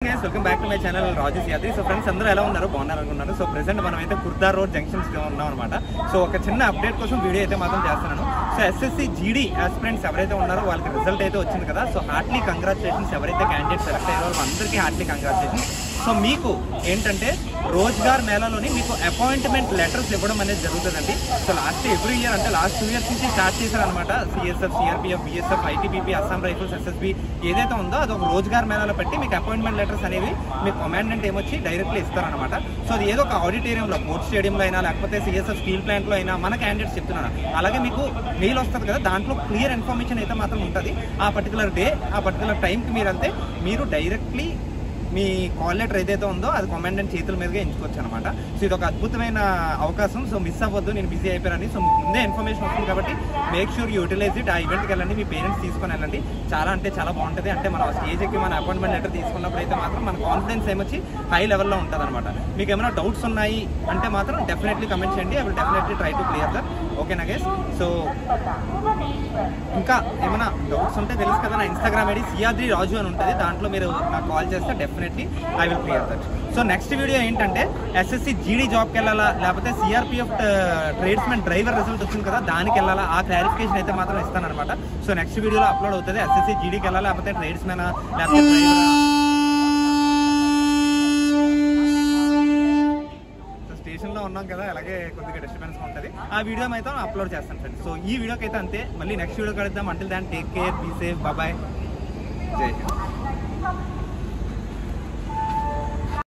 Welcome back to my channel Raju Siyadri. So friends అందరూ ఎలా ఉన్నారు, బాగున్నారు అనుకున్నారు. సో ప్రెసెంట్ మనం అయితే కుర్దా రోడ్ జంక్షన్స్ లో ఉన్నాం అనమాట. సో ఒక చిన్న అప్డేట్ కోసం వీడియో అయితే మాత్రం చేస్తున్నాను. సో ఎస్ఎస్సి జీడీ ఆస్పిరెంట్స్ ఎవరైతే ఉన్నారో వాళ్ళకి రిజల్ట్ అయితే వచ్చింది కదా. So Hartley congratulations. ఎవరైతే క్యాండిడేట్ సెలెక్ట్ అయ్యారో అందరికీ హార్ట్లీ కంగ్రాచులేషన్స్. సో మీకు ఏంటంటే రోజ్గార్ మేళాలోని మీకు అపాయింట్మెంట్ లెటర్స్ ఇవ్వడం అనేది జరుగుతుందండి. సో లాస్ట్ ఎవ్రీ ఇయర్ అంటే లాస్ట్ 2 years నుంచి స్టార్ట్ చేశారనమాట. CSF, CRPF, BSF, ITBP, Assam rifles, SSB ఏదైతే ఉందో అది ఒక రోజ్గార్ మేళాలో పెట్టి మీకు అపాయింట్మెంట్ లెటర్స్ అనేవి మీకు కమాండెంట్ ఏమొచ్చి డైరెక్ట్లీ ఇస్తారనమాట. సో అది ఏదో ఒక ఆడిటోరియంలో, పోర్ట్ స్టేడియంలో అయినా లేకపోతే సిఎస్ఎఫ్ స్టీల్ ప్లాంట్లో అయినా మన క్యాండిడేట్స్ చెప్తున్నాను. అలాగే మీకు మెయిల్ వస్తుంది కదా, దాంట్లో క్లియర్ ఇన్ఫర్మేషన్ అయితే మాత్రం ఉంటుంది. ఆ పర్టికులర్ డే ఆ పర్టికులర్ టైంకి మీరు అంతే మీరు డైరెక్ట్లీ మీ కాల్ లెటర్ ఏదైతే ఉందో అది కమాండెంట్ చేతుల మీదుగా ఎంచుకోవచ్చు అనమాట. సో ఇది ఒక అద్భుతమైన అవకాశం. సో మిస్ అవ్వద్దు, నేను బిజీ అయిపోయానని. సో ముందే ఇన్ఫర్మేషన్ వస్తుంది కాబట్టి మేక్ షూర్ యూటిలైజ్ ఇట్. ఆ ఈవెంట్కి వెళ్ళండి, మీ పేరెంట్స్ తీసుకొని వెళ్ళండి. చాలా అంటే చాలా బాగుంటుంది. అంటే మనం స్టేజ్ ఎక్కి మన అపాయింట్మెంట్ లెటర్ తీసుకున్నప్పుడు అయితే మాత్రం మన కాన్ఫిడెన్స్ ఏమొచ్చి హై లెవెల్లో ఉంటుంది అనమాట. మీకు ఏమైనా డౌట్స్ ఉన్నాయి అంటే మాత్రం డెఫినెట్లీ కమెంట్ చేయండి. I will definitely try to clear that. ఓకేనా గైస్? సో ఇంకా ఏమైనా డౌట్స్ ఉంటే తెలుసు కదా, నా ఇన్స్టాగ్రామ్ ఐడి సియాద్రి రాజు అని ఉంటుంది. దాంట్లో మీరు నాకు కాల్ చేస్తే definitely I will clear that. So next video ఏంటంటే ఎస్ఎస్సి జీడీ జాబ్కి వెళ్ళాలా లేకపోతే సిఆర్పిఎఫ్ ట్రేడ్స్మెన్ డ్రైవర్ రిజల్ట్ వచ్చింది కదా దానికి వెళ్ళాలా, ఆ క్లారిఫికేషన్ అయితే మాత్రం ఇస్తానమాట. సో నెక్స్ట్ వీడియోలో అప్లోడ్ అవుతుంది. ఎస్ఎస్సి జీడీకి వెళ్ళాలా లేకపోతే ట్రేడ్స్మెన్ లేకపోతే డ్రైవర్. స్టేషన్లో ఉన్నాం కదా, అలాగే కొద్దిగా డిస్టర్బెన్స్ ఉంటుంది. ఆ వీడియో అయితే అప్లోడ్ చేస్తాను ఫ్రెండ్స్. సో ఈ వీడియోకి అయితే అంతే. మళ్ళీ నెక్స్ట్ వీడియో కలుద్దాం. Until then take care, be safe, bye, జై హింద్.